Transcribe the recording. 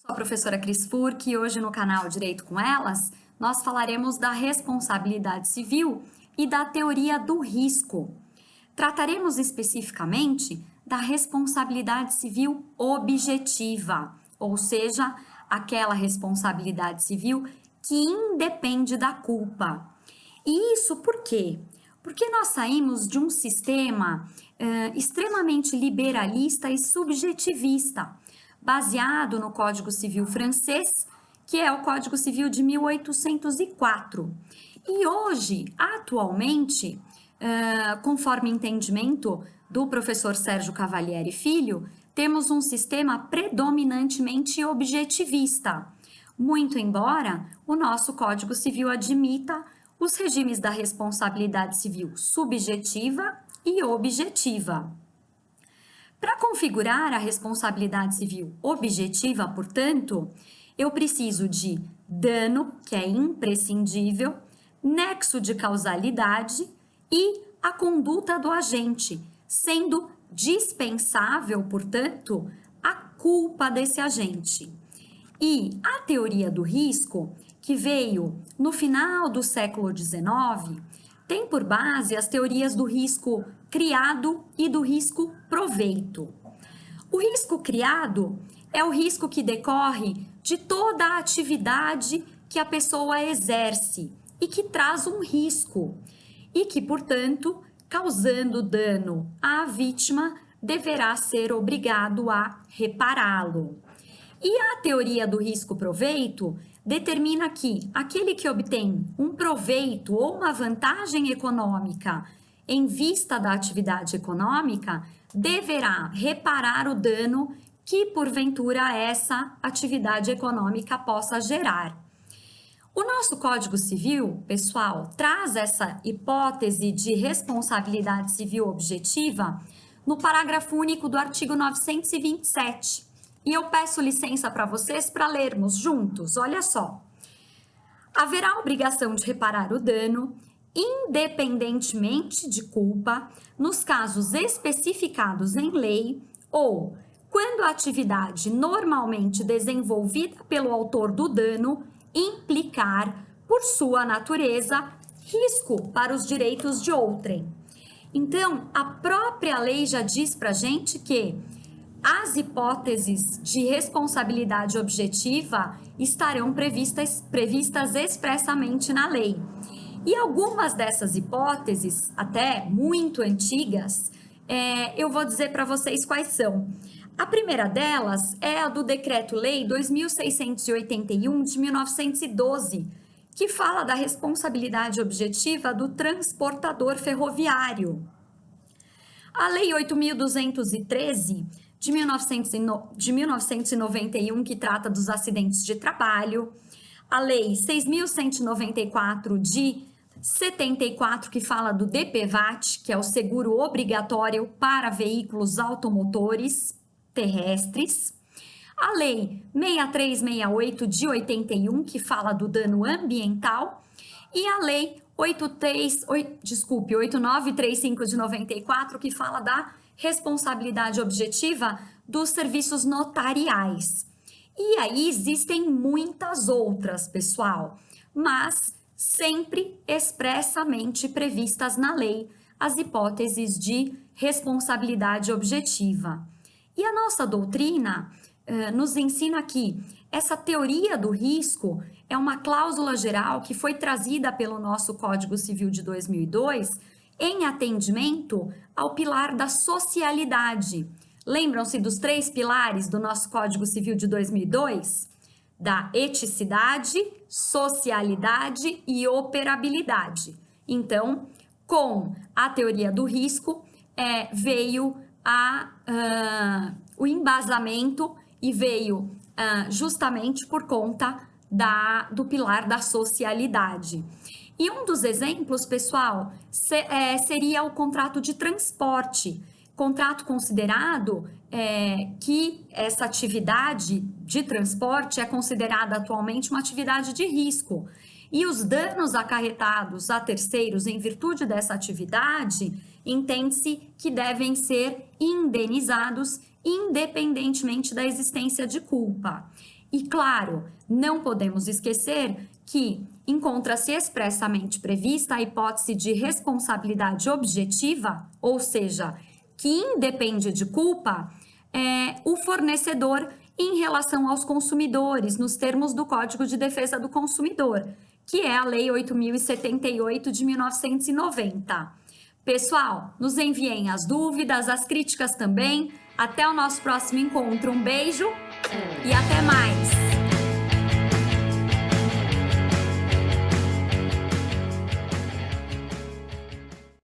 A professora Cris Furk e hoje no canal Direito com Elas, nós falaremos da responsabilidade civil e da teoria do risco. Trataremos especificamente da responsabilidade civil objetiva, ou seja, aquela responsabilidade civil que independe da culpa. E isso por quê? Porque nós saímos de um sistema extremamente liberalista e subjetivista, baseado no Código Civil francês, que é o Código Civil de 1804. E hoje, atualmente, conforme entendimento do professor Sérgio Cavalieri Filho, temos um sistema predominantemente objetivista, muito embora o nosso Código Civil admita os regimes da responsabilidade civil subjetiva e objetiva. Para configurar a responsabilidade civil objetiva, portanto, eu preciso de dano, que é imprescindível, nexo de causalidade e a conduta do agente, sendo dispensável, portanto, a culpa desse agente. E a teoria do risco, que veio no final do século XIX, tem por base as teorias do risco criado e do risco proveito. O risco criado é o risco que decorre de toda a atividade que a pessoa exerce e que traz um risco e que, portanto, causando dano à vítima, deverá ser obrigado a repará-lo. E a teoria do risco-proveito determina que aquele que obtém um proveito ou uma vantagem econômica em vista da atividade econômica deverá reparar o dano que, porventura, essa atividade econômica possa gerar. O nosso Código Civil, pessoal, traz essa hipótese de responsabilidade civil objetiva no parágrafo único do artigo 927. E eu peço licença para vocês para lermos juntos. Olha só. Haverá obrigação de reparar o dano, independentemente de culpa, nos casos especificados em lei ou quando a atividade normalmente desenvolvida pelo autor do dano implicar, por sua natureza, risco para os direitos de outrem. Então, a própria lei já diz para a gente que as hipóteses de responsabilidade objetiva estarão previstas expressamente na lei. E algumas dessas hipóteses, até muito antigas, eu vou dizer para vocês quais são. A primeira delas é a do Decreto-Lei 2681 de 1912, que fala da responsabilidade objetiva do transportador ferroviário. A Lei 8.213 de 1991, que trata dos acidentes de trabalho, a Lei 6.194 de 74, que fala do DPVAT, que é o seguro obrigatório para veículos automotores terrestres, a Lei 6368 de 81, que fala do dano ambiental, e a Lei 8935 de 94, que fala da responsabilidade objetiva dos serviços notariais. E aí existem muitas outras, pessoal, mas sempre expressamente previstas na lei as hipóteses de responsabilidade objetiva. E a nossa doutrina nos ensina que essa teoria do risco é uma cláusula geral que foi trazida pelo nosso Código Civil de 2002 em atendimento ao pilar da socialidade. Lembram-se dos 3 pilares do nosso Código Civil de 2002? Da eticidade, socialidade e operabilidade. Então, com a teoria do risco, veio o embasamento e veio justamente por conta do pilar da socialidade. E um dos exemplos, pessoal, seria o contrato de transporte. Contrato considerado que essa atividade de transporte é considerada atualmente uma atividade de risco. E os danos acarretados a terceiros em virtude dessa atividade, entende-se que devem ser indenizados independentemente da existência de culpa. E claro, não podemos esquecer que encontra-se expressamente prevista a hipótese de responsabilidade objetiva, ou seja, que independe de culpa, o fornecedor em relação aos consumidores, nos termos do Código de Defesa do Consumidor, que é a Lei 8.078 de 1990. Pessoal, nos enviem as dúvidas, as críticas também. Até o nosso próximo encontro. Um beijo e até mais!